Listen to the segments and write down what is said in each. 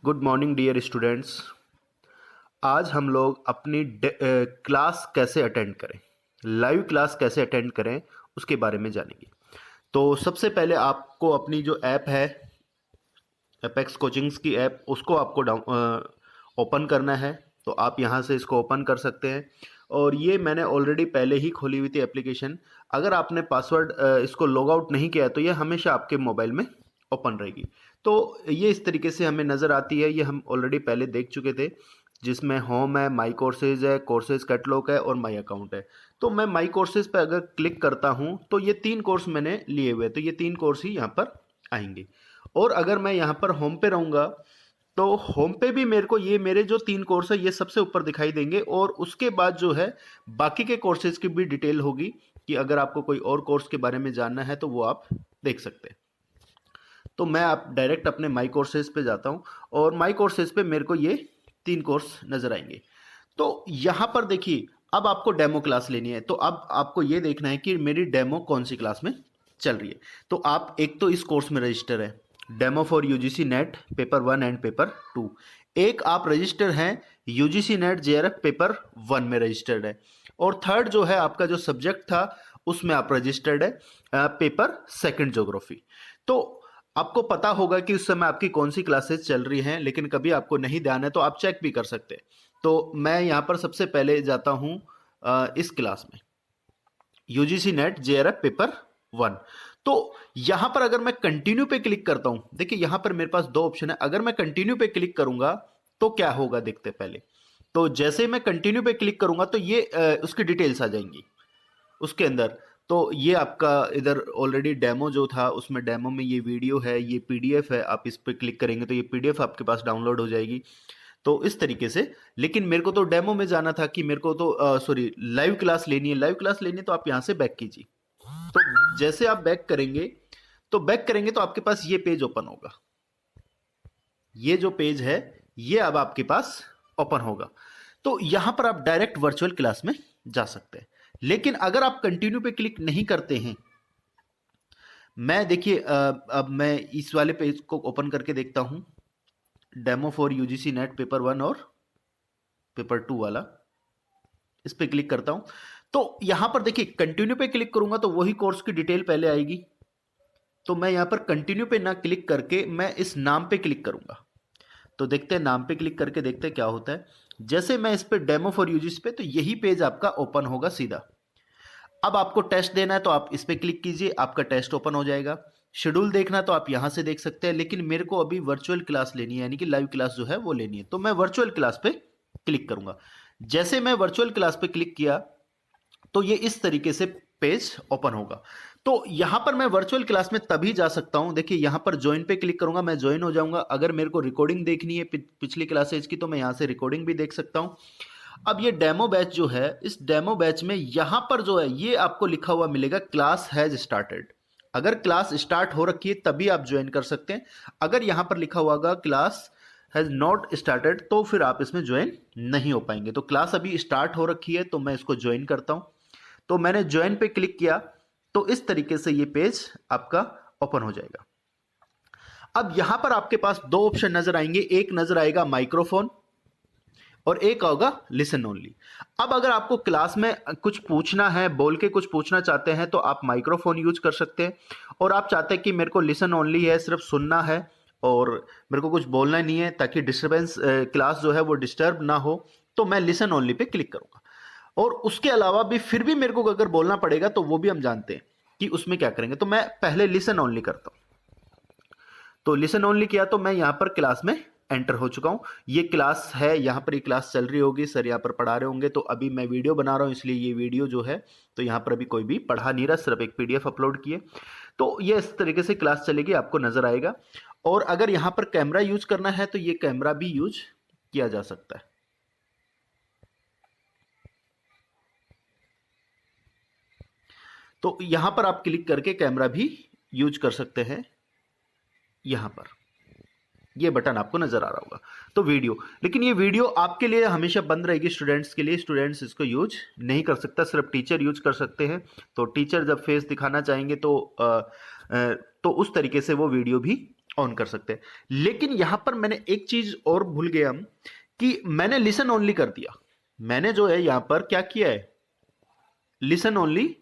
Good morning dear students. आज हम लोग अपनी क्लास कैसे अटेंड करें, लाइव क्लास कैसे अटेंड करें उसके बारे में जानेंगे। तो सबसे पहले आपको अपनी जो ऐप है एपेक्स कोचिंग्स की ऐप, उसको आपको ओपन करना है। तो आप यहाँ से इसको ओपन कर सकते हैं और ये मैंने ऑलरेडी पहले ही खोली हुई थी एप्लीकेशन। अगर आपने पासवर्ड इसको लॉग आउट नहीं किया तो ये हमेशा आपके मोबाइल में ओपन रहेगी। तो ये इस तरीके से हमें नज़र आती है, ये हम ऑलरेडी पहले देख चुके थे, जिसमें होम है, माई कोर्सेज है, कोर्सेज कैटलॉग है और माई अकाउंट है। तो मैं माई कोर्सेज पे अगर क्लिक करता हूँ तो ये 3 कोर्स मैंने लिए हुए, तो ये 3 कोर्स ही यहाँ पर आएंगे। और अगर मैं यहाँ पर होम पे रहूँगा तो होम पे भी मेरे को ये मेरे जो 3 कोर्स है ये सबसे ऊपर दिखाई देंगे और उसके बाद जो है बाकी के कोर्सेज की भी डिटेल होगी कि अगर आपको कोई और कोर्स के बारे में जानना है तो वो आप देख सकते हैं। तो मैं आप डायरेक्ट अपने माई कोर्सेज पे जाता हूँ और माई कोर्सेज पे मेरे को ये 3 कोर्स नज़र आएंगे। तो यहाँ पर देखिए, अब आपको डेमो क्लास लेनी है, तो अब आपको ये देखना है कि मेरी डेमो कौन सी क्लास में चल रही है। तो आप एक तो इस कोर्स में रजिस्टर है, demo for UGC net paper 1 and paper 2। एक आप रजिस्टर हैं यूजीसी नेट जेआरएफ पेपर 1 में रजिस्टर्ड है। और थर्ड जो है आपका जो सब्जेक्ट था उसमें आप रजिस्टर्ड है पेपर 2 ज्योग्राफी। तो आपको पता होगा कि उस समय आपकी कौन सी क्लासेस चल रही हैं, लेकिन कभी आपको नहीं ध्यान है तो आप चेक भी कर सकते हैं। तो मैं यहाँ पर सबसे पहले जाता हूँ इस क्लास में, यूजीसी नेट जेआरएफ पेपर 1। तो यहाँ पर अगर मैं कंटिन्यू पे क्लिक करता हूँ, देखिए यहाँ पर मेरे पास 2 ऑप्शन है। अगर मैं कंटिन्यू पे क्लिक करूंगा तो क्या होगा देखते हैं पहले। तो जैसे ही मैं कंटिन्यू पे क्लिक करूंगा तो ये उसकी डिटेल्स आ जाएंगी उसके अंदर। तो ये आपका इधर ऑलरेडी डेमो जो था उसमें डेमो में ये वीडियो है, ये पीडीएफ है, आप इस पर क्लिक करेंगे तो ये पीडीएफ आपके पास डाउनलोड हो जाएगी। तो इस तरीके से, लेकिन मेरे को तो डेमो में जाना था कि मेरे को तो सॉरी लाइव क्लास लेनी है। लाइव क्लास लेनी है तो आप यहाँ से बैक कीजिए। तो जैसे आप बैक करेंगे तो आपके पास ये पेज ओपन होगा। ये जो पेज है ये अब आपके पास ओपन होगा। तो यहां पर आप डायरेक्ट वर्चुअल क्लास में जा सकते हैं। लेकिन अगर आप कंटिन्यू पे क्लिक नहीं करते हैं, मैं देखिए अब मैं इस वाले पेज को ओपन करके देखता हूं, demo for UGC net paper 1 और पेपर 2 वाला, इस पे क्लिक करता हूं। तो यहां पर देखिए कंटिन्यू पे क्लिक करूंगा तो वही कोर्स की डिटेल पहले आएगी। तो मैं यहां पर कंटिन्यू पे ना क्लिक करके मैं इस नाम पे क्लिक करूंगा। तो देखते हैं, नाम पे क्लिक करके देखते हैं क्या होता है। जैसे मैं इस पे डेमो फॉर यूजीसी पे, तो यही पेज आपका ओपन होगा सीधा। अब आपको टेस्ट देना है तो आप इस पे क्लिक कीजिए, आपका टेस्ट ओपन हो जाएगा। शेड्यूल देखना है तो आप यहां से देख सकते हैं, लेकिन मेरे को अभी वर्चुअल क्लास लेनी है, यानी कि लाइव क्लास जो है वो लेनी है। तो मैं वर्चुअल क्लास पे क्लिक करूंगा। जैसे मैं वर्चुअल क्लास पे क्लिक किया तो ये इस तरीके से पेज ओपन होगा। तो यहां पर मैं वर्चुअल क्लास में तभी जा सकता हूं, देखिए यहां पर ज्वाइन पे क्लिक करूंगा, मैं ज्वाइन हो जाऊंगा। अगर मेरे को रिकॉर्डिंग देखनी है पिछली क्लासेज की तो मैं यहां से रिकॉर्डिंग भी देख सकता हूं। अब ये डेमो बैच जो है, इस डेमो बैच में यहां पर जो है ये आपको लिखा हुआ मिलेगा क्लास हैज स्टार्टेड। अगर क्लास स्टार्ट हो रखी है तभी आप ज्वाइन कर सकते हैं। अगर यहां पर लिखा हुआ होगा क्लास हैज नॉट स्टार्टेड तो फिर आप इसमें ज्वाइन नहीं हो पाएंगे। तो क्लास अभी स्टार्ट हो रखी है तो मैं इसको ज्वाइन करता हूं। तो मैंने ज्वाइन पे क्लिक किया तो इस तरीके से ये पेज आपका ओपन हो जाएगा। अब यहां पर आपके पास 2 ऑप्शन नजर आएंगे, एक नजर आएगा माइक्रोफोन और एक होगा लिसन ओनली। अब अगर आपको क्लास में कुछ पूछना है, बोल के कुछ पूछना चाहते हैं तो आप माइक्रोफोन यूज कर सकते हैं। और आप चाहते हैं कि मेरे को लिसन ओनली है, सिर्फ सुनना है और मेरे को कुछ बोलना नहीं है ताकि डिस्टर्बेंस क्लास जो है वो डिस्टर्ब ना हो, तो मैं लिसन ओनली पे क्लिक करूंगा। और उसके अलावा भी फिर भी मेरे को अगर बोलना पड़ेगा तो वो भी हम जानते हैं कि उसमें क्या करेंगे। तो मैं पहले लिसन ओनली करता हूं। तो लिसन ओनली किया तो मैं यहां पर क्लास में एंटर हो चुका हूं। ये क्लास है, यहां पर ये क्लास चल रही होगी, सर यहां पर पढ़ा रहे होंगे। तो अभी मैं वीडियो बना रहा हूं इसलिए ये वीडियो जो है, तो यहां पर अभी कोई भी पढ़ा नहीं रहा, सिर्फ एक पीडीएफ अपलोड किए। तो ये इस तरीके से क्लास चलेगी, आपको नजर आएगा। और अगर यहां पर कैमरा यूज करना है तो ये कैमरा भी यूज किया जा सकता है। तो यहां पर आप क्लिक करके कैमरा भी यूज कर सकते हैं। यहां पर ये बटन आपको नजर आ रहा होगा। तो वीडियो, लेकिन ये वीडियो आपके लिए हमेशा बंद रहेगी, स्टूडेंट्स के लिए। स्टूडेंट्स इसको यूज नहीं कर सकता, सिर्फ टीचर यूज कर सकते हैं। तो टीचर जब फेस दिखाना चाहेंगे तो उस तरीके से वो वीडियो भी ऑन कर सकते हैं। लेकिन यहां पर मैंने एक चीज और भूल गया कि मैंने लिसन ओनली कर दिया। मैंने जो है यहां पर क्या किया है, लिसन ओनली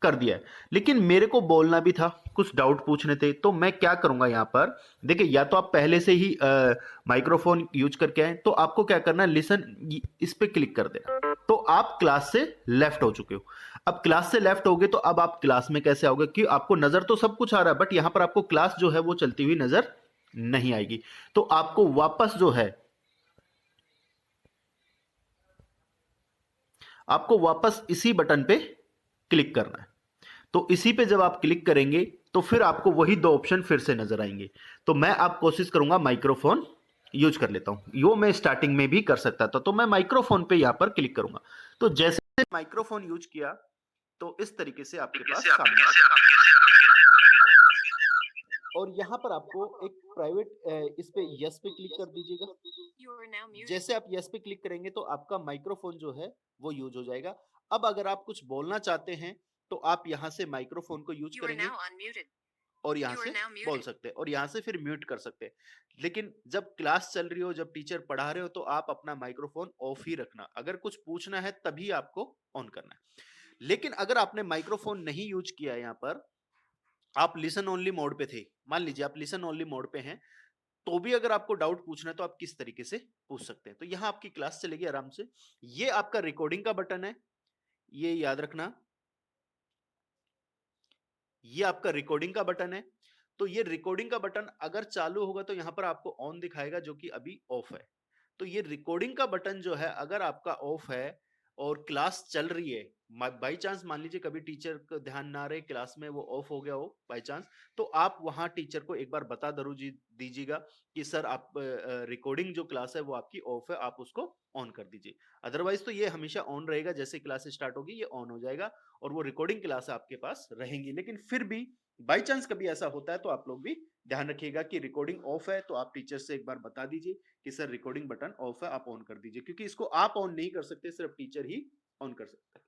कर दिया है, लेकिन मेरे को बोलना भी था, कुछ डाउट पूछने थे। तो मैं क्या करूंगा यहां पर, देखिए या तो आप पहले से ही माइक्रोफोन यूज करके आए, तो आपको क्या करना है, लिसन इस पे क्लिक कर देना। तो आप क्लास से लेफ्ट हो चुके हो। अब क्लास से लेफ्ट हो गए तो अब आप क्लास में कैसे आओगे, कि आपको नजर तो सब कुछ आ रहा है, बट यहां पर आपको क्लास जो है वो चलती हुई नजर नहीं आएगी। तो आपको वापस जो है, आपको वापस इसी बटन पे क्लिक करना है। तो इसी पे जब आप क्लिक करेंगे तो फिर आपको वही दो ऑप्शन फिर से नजर आएंगे। तो मैं आप कोशिश करूंगा माइक्रोफोन यूज कर लेता हूं, यो मैं स्टार्टिंग में भी कर सकता था। तो मैं माइक्रोफोन पे यहां पर क्लिक करूंगा। तो जैसे माइक्रोफोन यूज किया तो इस तरीके से आपके पास सामने आ जाएगा। और यहां पर आपको एक प्राइवेट इस पे यस पे क्लिक कर दीजिएगा। जैसे आप यस पे क्लिक करेंगे तो आपका माइक्रोफोन जो है वो यूज हो जाएगा। अब अगर आप कुछ बोलना चाहते हैं तो आप यहां से माइक्रोफोन को यूज करेंगे और यहां से बोल सकते हैं, और यहां से फिर म्यूट कर सकते हैं। लेकिन जब क्लास चल रही हो, जब टीचर पढ़ा रहे हो, तो आप अपना माइक्रोफोन ऑफ ही रखना। अगर कुछ पूछना है तभी आपको ऑन करना है। लेकिन अगर आपने माइक्रोफोन नहीं यूज किया, यहां पर आप लिसन ओनली मोड पे थे, मान लीजिए आप लिसन ओनली मोड पे हैं, तो भी अगर आपको डाउट पूछना है तो आप किस तरीके से पूछ सकते हैं। तो यहां आपकी क्लास चलेगी आराम से। ये आपका रिकॉर्डिंग का बटन है, ये याद रखना, ये आपका रिकॉर्डिंग का बटन है। तो ये रिकॉर्डिंग का बटन अगर चालू होगा तो यहां पर आपको ऑन दिखाएगा, जो कि अभी ऑफ है। तो ये रिकॉर्डिंग का बटन जो है अगर आपका ऑफ है और क्लास चल रही है, बाई चांस मान लीजिए कभी टीचर को ध्यान ना रहे, क्लास में वो ऑफ हो गया हो बाई चांस, तो आप वहां टीचर को एक बार बता जरूर दीजिएगा कि सर आप रिकॉर्डिंग जो क्लास है वो आपकी ऑफ है, आप उसको ऑन कर दीजिए। अदरवाइज तो ये हमेशा ऑन रहेगा, जैसे क्लास स्टार्ट होगी ये ऑन हो जाएगा और वो रिकॉर्डिंग क्लास आपके पास रहेंगी। लेकिन फिर भी बाई चांस कभी ऐसा होता है तो आप लोग भी ध्यान रखिएगा कि रिकॉर्डिंग ऑफ है, तो आप टीचर से एक बार बता दीजिए कि सर रिकॉर्डिंग बटन ऑफ है, आप ऑन कर दीजिए, क्योंकि इसको आप ऑन नहीं कर सकते, सिर्फ टीचर ही ऑन कर सकता है।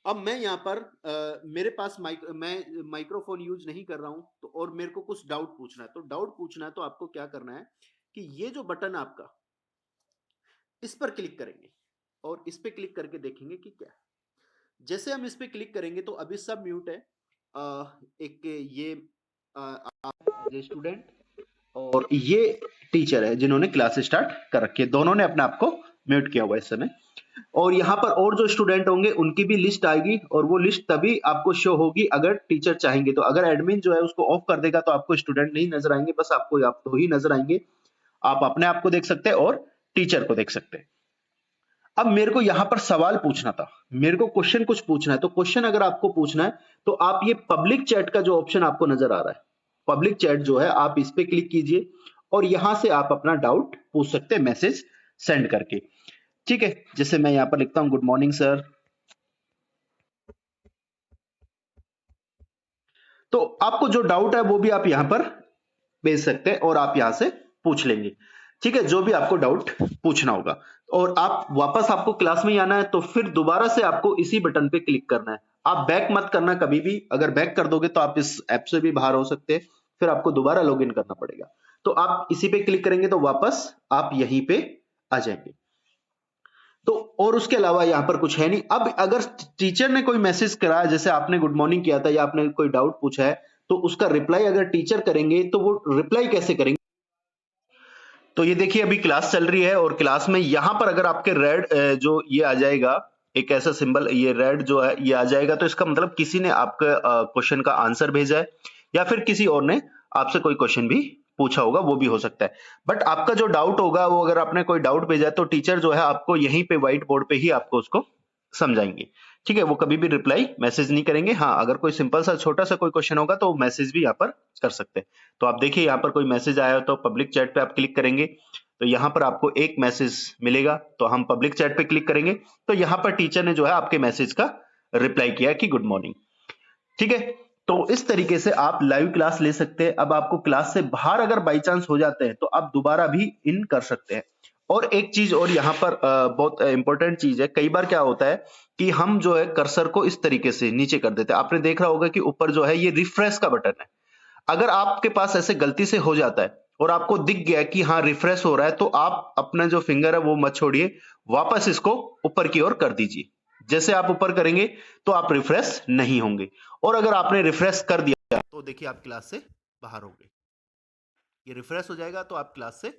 अब मैं यहाँ पर मेरे पास मैं माइक्रोफोन यूज नहीं कर रहा हूं, तो और मेरे को कुछ डाउट पूछना है, तो डाउट पूछना है तो आपको क्या करना है कि ये जो बटन आपका, इस पर क्लिक करेंगे और इस पे क्लिक करके देखेंगे कि क्या है। जैसे हम इस पे क्लिक करेंगे तो अभी सब म्यूट है। एक ये आप स्टूडेंट और ये टीचर है जिन्होंने क्लास स्टार्ट कर रखी है, दोनों ने अपने आप को म्यूट किया हुआ है इस समय। और यहाँ पर और जो स्टूडेंट होंगे उनकी भी लिस्ट आएगी, और वो लिस्ट तभी आपको शो होगी अगर टीचर चाहेंगे। तो अगर एडमिन जो है उसको ऑफ कर देगा तो आपको स्टूडेंट नहीं नजर आएंगे, बस आपको आप तो ही नजर आएंगे। आप अपने आप को देख सकते हैं और टीचर को देख सकते हैं। अब मेरे को यहां पर सवाल पूछना था, मेरे को क्वेश्चन कुछ पूछना है। तो क्वेश्चन अगर आपको पूछना है तो आप ये पब्लिक चैट का जो ऑप्शन आपको नजर आ रहा है, पब्लिक चैट जो है, आप इस पे क्लिक कीजिए और यहां से आप अपना डाउट पूछ सकते हैं मैसेज सेंड करके। ठीक है, जैसे मैं यहां पर लिखता हूं गुड मॉर्निंग सर। तो आपको जो डाउट है वो भी आप यहां पर भेज सकते हैं और आप यहां से पूछ लेंगे। ठीक है, जो भी आपको डाउट पूछना होगा। और आप वापस आपको क्लास में ही आना है, तो फिर दोबारा से आपको इसी बटन पे क्लिक करना है। आप बैक मत करना कभी भी, अगर बैक कर दोगे तो आप इस ऐप से भी बाहर हो सकते हैं, फिर आपको दोबारा लॉगिन करना पड़ेगा। तो आप इसी पे क्लिक करेंगे तो वापस आप यहीं पे आ जाएंगे। तो और उसके अलावा यहां पर कुछ है नहीं। अब अगर टीचर ने कोई मैसेज करा, जैसे आपने गुड मॉर्निंग किया था या आपने कोई डाउट पूछा है, तो उसका रिप्लाई अगर टीचर करेंगे तो वो रिप्लाई कैसे करेंगे। तो ये देखिए अभी क्लास चल रही है और क्लास में यहां पर अगर आपके रेड जो ये आ जाएगा, एक ऐसा सिंबल, ये रेड जो है ये आ जाएगा, तो इसका मतलब किसी ने आपका क्वेश्चन का आंसर भेजा है या फिर किसी और ने आपसे कोई क्वेश्चन भी पूछा होगा, वो भी हो सकता है। बट आपका जो डाउट होगा वो, अगर आपने कोई डाउट भेजा है तो टीचर जो है आपको यहीं पे व्हाइट बोर्ड पे ही आपको उसको समझाएंगे। ठीक है, वो कभी भी रिप्लाई मैसेज नहीं करेंगे। हाँ, अगर कोई सिंपल सा छोटा सा कोई क्वेश्चन होगा तो मैसेज भी यहाँ पर कर सकते हैं। तो आप देखिए यहाँ पर कोई मैसेज आया हो तो पब्लिक चैट पे आप क्लिक करेंगे तो यहाँ पर आपको एक मैसेज मिलेगा, तो हम पब्लिक चैट पे क्लिक करेंगे तो यहाँ पर टीचर ने जो है आपके मैसेज का रिप्लाई किया कि गुड मॉर्निंग। ठीक है, तो इस तरीके से आप लाइव क्लास ले सकते हैं। अब आपको क्लास से बाहर अगर बाई चांस हो जाते हैं तो आप दोबारा भी इन कर सकते हैं। और एक चीज और यहाँ पर बहुत इंपॉर्टेंट चीज है, कई बार क्या होता है कि हम जो है कर्सर को इस तरीके से नीचे कर देते हैं। आपने देख रहा होगा कि ऊपर जो है ये रिफ्रेश का बटन है, अगर आपके पास ऐसे गलती से हो जाता है और आपको दिख गया कि हाँ रिफ्रेश हो रहा है, तो आप अपना जो फिंगर है वो मत छोड़िए, वापस इसको ऊपर की ओर कर दीजिए। जैसे आप ऊपर करेंगे तो आप रिफ्रेश नहीं होंगे, और अगर आपने रिफ्रेश कर दिया तो देखिए आप क्लास से बाहर होंगे। ये रिफ्रेश हो जाएगा तो आप क्लास से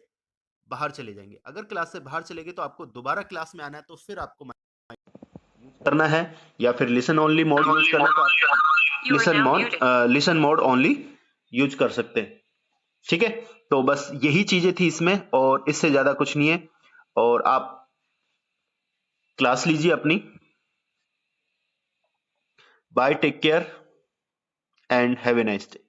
बाहर चले जाएंगे। अगर क्लास से बाहर चले गए तो आपको दोबारा क्लास में आना है, तो फिर आपको करना है, या फिर लिसन ओनली मोड यूज करना है तो आप लिसन मोड ओनली यूज कर सकते हैं। ठीक है, तो बस यही चीजें थी इसमें, और इससे ज्यादा कुछ नहीं है। और आप क्लास लीजिए अपनी। Bye, take care and have a nice day.